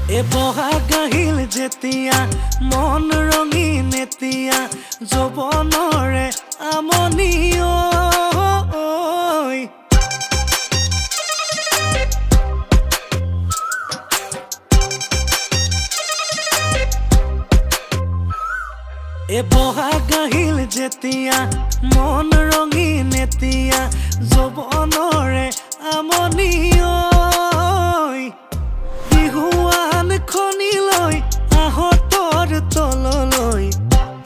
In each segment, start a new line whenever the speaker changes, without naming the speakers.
এ বহাগ আহিল যেতিয়া মন ৰঙীন এতিয়া যৌৱনৰে আমনি এ বহাগ আহিল যেতিয়া মন ৰঙীন এতিয়া যৌৱনৰে আমনি বিহুৱান খনিলৈ আহতৰ তললৈ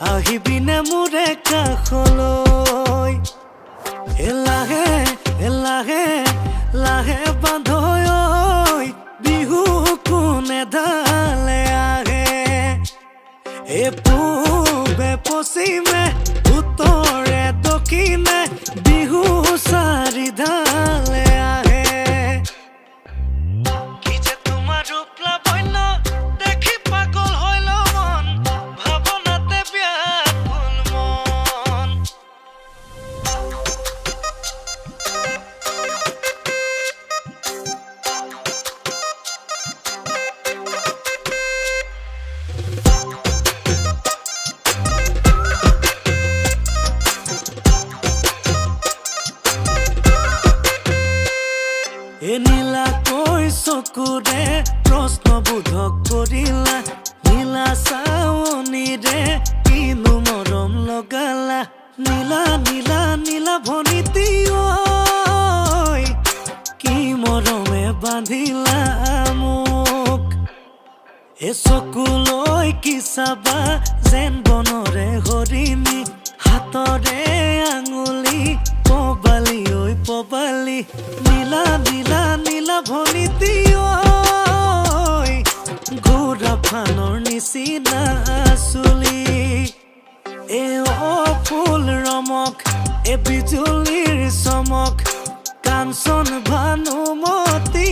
আহিবিনে মোৰে কাষলৈ লাহে লাহে লাহে বান্ধৈ বিহু কোনে ঢালে আহে এ পূবে পশ্চিমে উত্তৰে দক্ষিণে বিহু চাৰি ঢালে আহে এ নীলাকৈ চকুৰে প্ৰশ্নবোধক কৰিলা নীলা চাৱনীৰে কিনো মৰম লগালা নীলা নীলা নীলা ভনিতী কি মৰমে বান্ধিলা মোক এ চকুলৈ কি চাবা যেন বনৰে হৰিণী হাতৰে আঙুলি পবালি ঐ পবালি নীলা নীলা নীলা ভনিতী ঘোঁৰা ফানৰ নিচিনা চুলি এ ফুল ৰমক এ বিজুলীৰ চমক কাঞ্চন ভানুমতী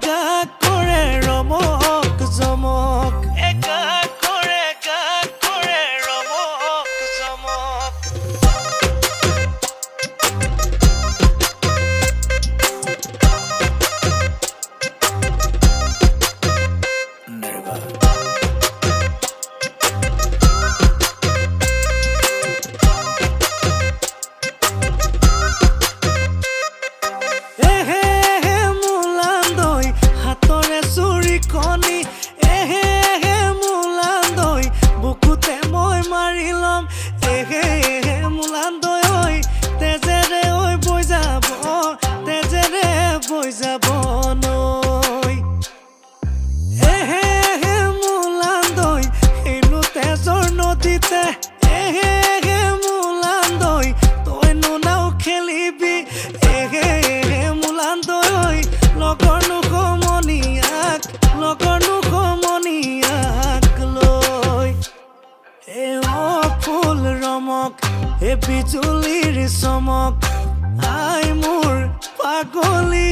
গা কৰে ৰমক জমক গা কৰে ৰমক জমক বুকুতে মই মাৰি লম মোলান্দৈ ঐ তেজেৰে ঐ বৈ যাব তেজেৰে বৈ যাব নৈ মোলান্দৈ হেনো তেজৰ নদীতে মোলান্দৈ তইনো নাও খেলিবি মোলান্দৈ ঐ লগৰনো সমনীয়াক লৈ ফুল ৰমক এ বিজুলীৰ চমক আই মোৰ পাগলী